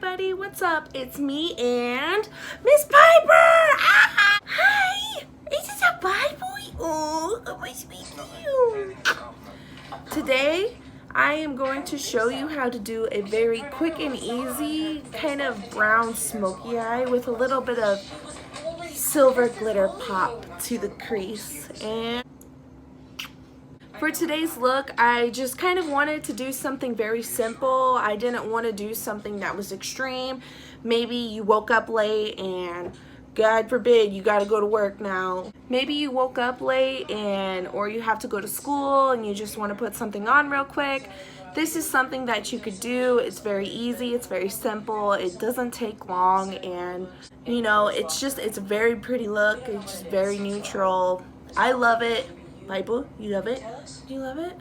everybody, what's up? It's me and Miss Piper! Ah! Hi! Is this a bad boy? Oh, my sweet you. Today, I am going to show you how to do a very quick and easy kind of brown smoky eye with a little bit of silver glitter pop to the crease. And for today's look, I just kind of wanted to do something very simple. I didn't want to do something that was extreme. Maybe you woke up late and God forbid you got to go to work now. Maybe you woke up late or you have to go to school and you just want to put something on real quick. This is something that you could do. It's very easy, it's very simple, it doesn't take long, and you know, it's a very pretty look. It's just very neutral. I love it. Bible, you love it? Do you love it?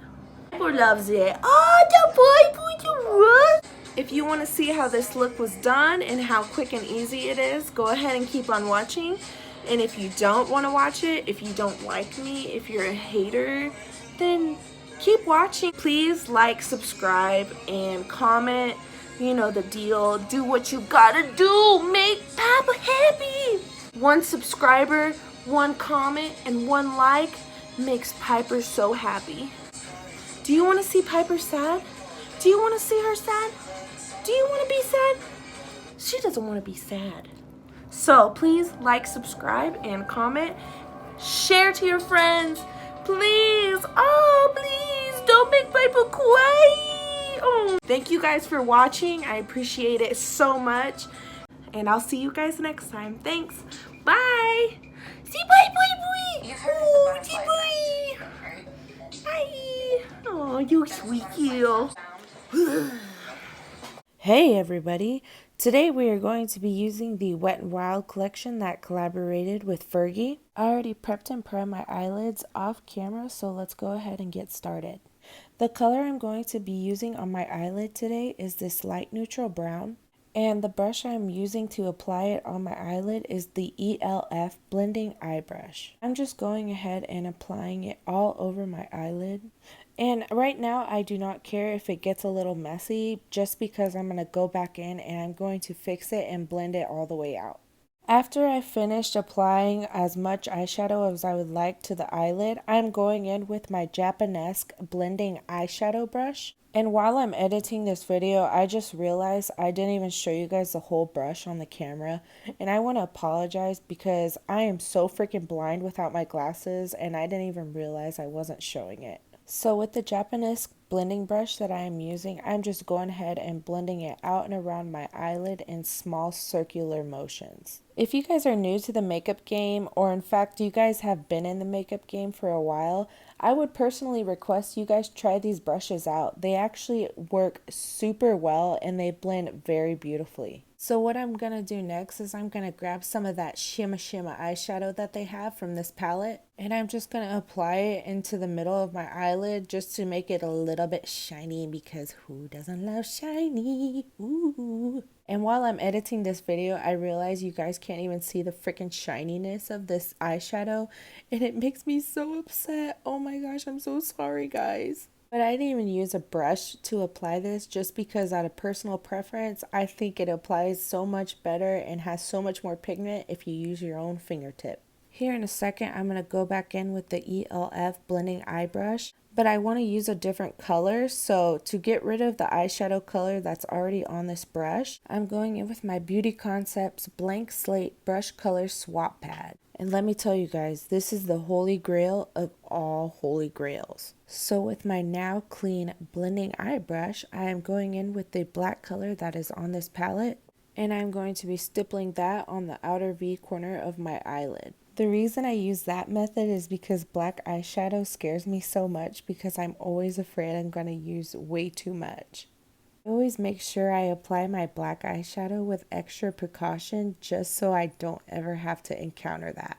Bible loves it. Oh, the Bible, you what? If you want to see how this look was done and how quick and easy it is, go ahead and keep on watching. And if you don't want to watch it, if you don't like me, if you're a hater, then keep watching. Please like, subscribe, and comment. You know the deal. Do what you gotta do. Make Papa happy. One subscriber, one comment, and one like makes Piper so happy. Do you want to see Piper sad? Do you want to see her sad? Do you want to be sad? She doesn't want to be sad. So please like, subscribe, and comment. Share to your friends. Please. Oh, please. Don't make Piper cry. Oh. Thank you guys for watching. I appreciate it so much. And I'll see you guys next time. Thanks. Bye. See bye, boy. Oh, see bye. Bye. Oh, you sweet you. Hey everybody. Today we are going to be using the Wet n Wild collection that collaborated with Fergie. I already prepped and primed my eyelids off camera, so let's go ahead and get started. The color I'm going to be using on my eyelid today is this light neutral brown. And the brush I'm using to apply it on my eyelid is the ELF blending eye brush. I'm just going ahead and applying it all over my eyelid. And right now I do not care if it gets a little messy, just because I'm going to go back in and I'm going to fix it and blend it all the way out. After I finished applying as much eyeshadow as I would like to the eyelid, I'm going in with my Japanesque blending eyeshadow brush. And while I'm editing this video, I just realized I didn't even show you guys the whole brush on the camera. And I want to apologize because I am so freaking blind without my glasses and I didn't even realize I wasn't showing it. So with the Japanese blending brush that I am using, I'm just going ahead and blending it out and around my eyelid in small circular motions. If you guys are new to the makeup game, or in fact you guys have been in the makeup game for a while, I would personally request you guys try these brushes out. They actually work super well and they blend very beautifully. So what I'm going to do next is I'm going to grab some of that Shimma Shimma eyeshadow that they have from this palette. And I'm just going to apply it into the middle of my eyelid just to make it a little bit shiny, because who doesn't love shiny? Ooh. And while I'm editing this video, I realize you guys can't even see the freaking shininess of this eyeshadow. And it makes me so upset. Oh my gosh, I'm so sorry, guys. But I didn't even use a brush to apply this, just because out of personal preference, I think it applies so much better and has so much more pigment if you use your own fingertip. Here in a second, I'm going to go back in with the ELF blending eye brush, but I want to use a different color. So to get rid of the eyeshadow color that's already on this brush, I'm going in with my Beauty Concepts Blank Slate Brush Color Swap Pad. And let me tell you guys, this is the holy grail of all holy grails. So with my now clean blending eye brush, I am going in with the black color that is on this palette, and I'm going to be stippling that on the outer V corner of my eyelid. The reason I use that method is because black eyeshadow scares me so much, because I'm always afraid I'm going to use way too much. I always make sure I apply my black eyeshadow with extra precaution, just so I don't ever have to encounter that.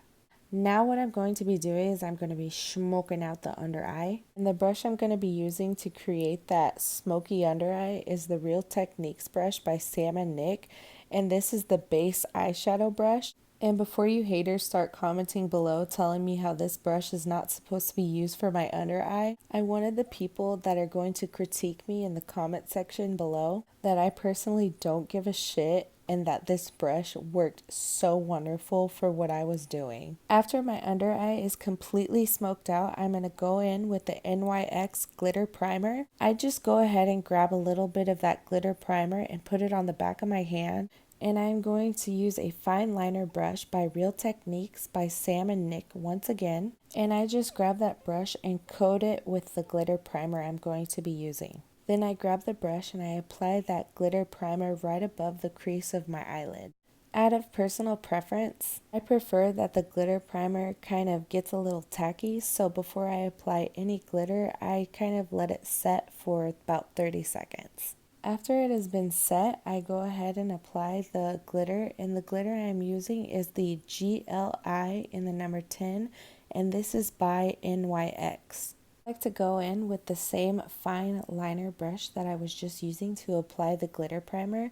Now what I'm going to be doing is I'm going to be smoking out the under eye. And the brush I'm going to be using to create that smoky under eye is the Real Techniques brush by Sam and Nick. And this is the base eyeshadow brush. And before you haters start commenting below telling me how this brush is not supposed to be used for my under eye, I wanted the people that are going to critique me in the comment section below that I personally don't give a shit and that this brush worked so wonderful for what I was doing. After my under eye is completely smoked out, I'm going to go in with the NYX glitter primer. I just go ahead and grab a little bit of that glitter primer and put it on the back of my hand. And I'm going to use a fine liner brush by Real Techniques by Sam and Nick once again. And I just grab that brush and coat it with the glitter primer I'm going to be using. Then I grab the brush and I apply that glitter primer right above the crease of my eyelid. Out of personal preference, I prefer that the glitter primer kind of gets a little tacky, so before I apply any glitter, I kind of let it set for about 30 seconds. After it has been set, I go ahead and apply the glitter, and the glitter I'm using is the GLI in the number 10, and this is by NYX. I like to go in with the same fine liner brush that I was just using to apply the glitter primer,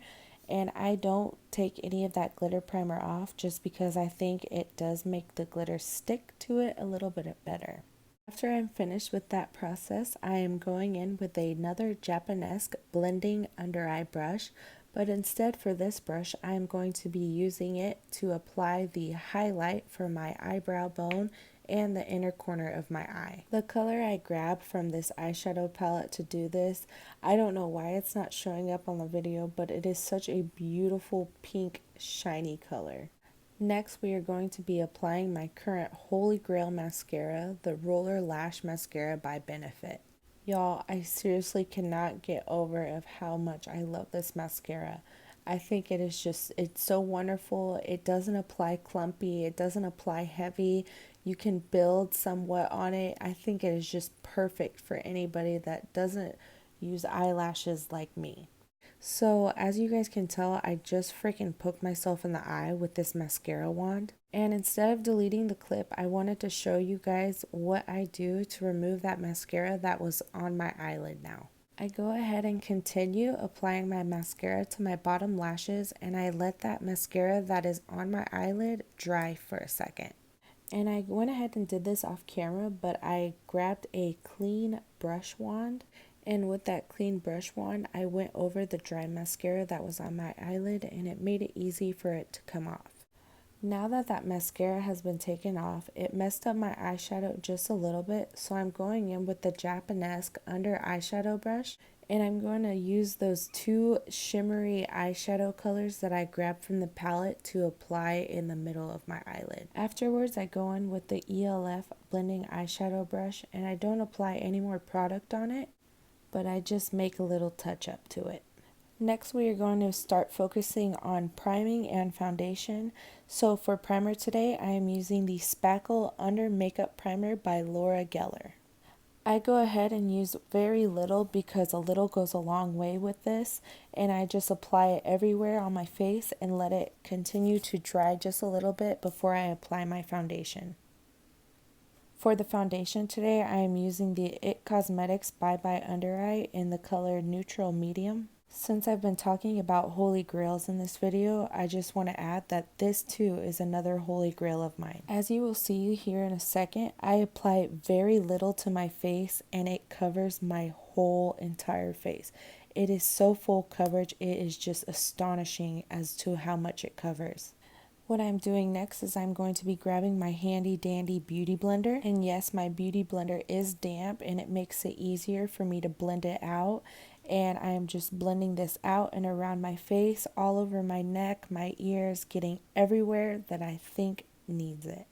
and I don't take any of that glitter primer off just because I think it does make the glitter stick to it a little bit better. After I'm finished with that process, I am going in with another Japanesque blending under eye brush, but instead for this brush, I am going to be using it to apply the highlight for my eyebrow bone and the inner corner of my eye. The color I grabbed from this eyeshadow palette to do this, I don't know why it's not showing up on the video, but it is such a beautiful pink shiny color. Next, we are going to be applying my current Holy Grail mascara, the Roller Lash Mascara by Benefit. Y'all, I seriously cannot get over of how much I love this mascara. I think it is just, it's so wonderful. It doesn't apply clumpy. It doesn't apply heavy. You can build somewhat on it. I think it is just perfect for anybody that doesn't use eyelashes like me. So as you guys can tell, I just freaking poked myself in the eye with this mascara wand. And instead of deleting the clip, I wanted to show you guys what I do to remove that mascara that was on my eyelid now. I go ahead and continue applying my mascara to my bottom lashes, and I let that mascara that is on my eyelid dry for a second. And I went ahead and did this off camera, but I grabbed a clean brush wand. And with that clean brush wand, I went over the dry mascara that was on my eyelid, and it made it easy for it to come off. Now that that mascara has been taken off, it messed up my eyeshadow just a little bit, so I'm going in with the Japanesque under eyeshadow brush, and I'm going to use those two shimmery eyeshadow colors that I grabbed from the palette to apply in the middle of my eyelid. Afterwards, I go in with the ELF blending eyeshadow brush, and I don't apply any more product on it, but I just make a little touch up to it. Next, we are going to start focusing on priming and foundation. So for primer today, I am using the Spackle Under Makeup Primer by Laura Geller. I go ahead and use very little because a little goes a long way with this, and I just apply it everywhere on my face and let it continue to dry just a little bit before I apply my foundation. For the foundation today, I am using the IT Cosmetics Bye Bye Under Eye in the color Neutral Medium. Since I've been talking about holy grails in this video, I just want to add that this too is another holy grail of mine. As you will see here in a second, I apply very little to my face and it covers my whole entire face. It is so full coverage, it is just astonishing as to how much it covers. What I'm doing next is I'm going to be grabbing my handy dandy beauty blender, and yes, my beauty blender is damp and it makes it easier for me to blend it out, and I'm just blending this out and around my face, all over my neck, my ears, getting everywhere that I think needs it.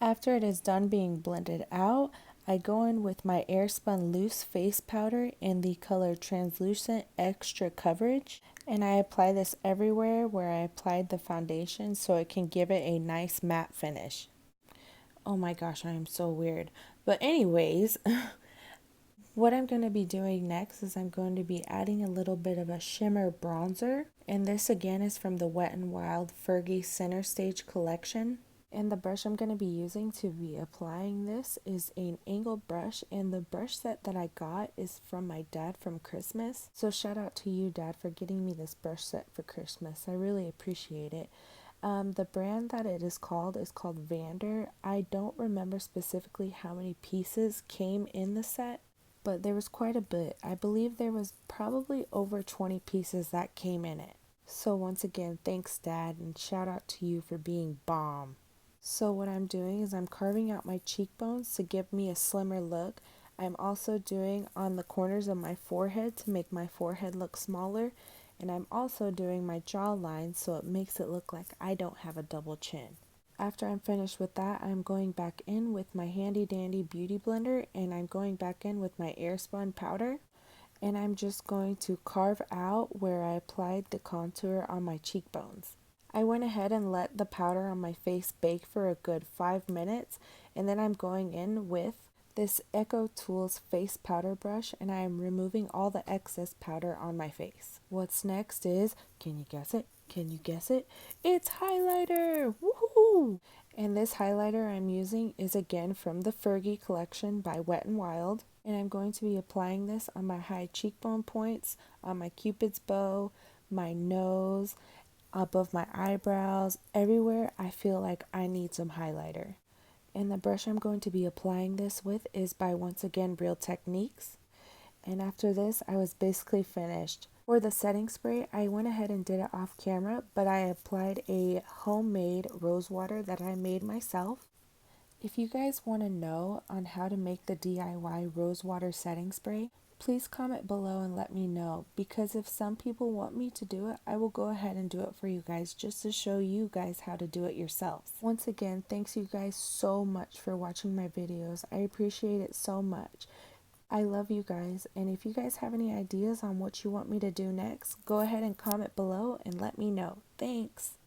After it is done being blended out, I go in with my Airspun Loose Face Powder in the color Translucent Extra Coverage, and I apply this everywhere where I applied the foundation so it can give it a nice matte finish. Oh my gosh, I am so weird. But anyways, what I'm going to be doing next is I'm going to be adding a little bit of a shimmer bronzer, and this again is from the Wet n Wild Fergie Center Stage collection. And the brush I'm going to be using to be applying this is an angled brush, and the brush set that I got is from my dad from Christmas. So shout out to you, Dad, for getting me this brush set for Christmas. I really appreciate it. The brand that it is called Vander. I don't remember specifically how many pieces came in the set, but there was quite a bit. I believe there was probably over 20 pieces that came in it. So once again, thanks Dad, and shout out to you for being bomb. So what I'm doing is I'm carving out my cheekbones to give me a slimmer look. I'm also doing on the corners of my forehead to make my forehead look smaller. And I'm also doing my jawline so it makes it look like I don't have a double chin. After I'm finished with that, I'm going back in with my handy dandy beauty blender, and I'm going back in with my airspun powder, and I'm just going to carve out where I applied the contour on my cheekbones. I went ahead and let the powder on my face bake for a good 5 minutes, and then I'm going in with this Echo Tools face powder brush, and I am removing all the excess powder on my face. What's next is, can you guess it? Can you guess it? It's highlighter! Woohoo! And this highlighter I'm using is again from the Fergie collection by Wet n Wild. And I'm going to be applying this on my high cheekbone points, on my cupid's bow, my nose, above my eyebrows, everywhere I feel like I need some highlighter. And the brush I'm going to be applying this with is by once again Real Techniques. And after this, I was basically finished. For the setting spray, I went ahead and did it off camera, but I applied a homemade rose water that I made myself. If you guys want to know on how to make the DIY rose water setting spray, please comment below and let me know, because if some people want me to do it, I will go ahead and do it for you guys just to show you guys how to do it yourselves. Once again, thanks you guys so much for watching my videos. I appreciate it so much. I love you guys, and if you guys have any ideas on what you want me to do next, go ahead and comment below and let me know. Thanks.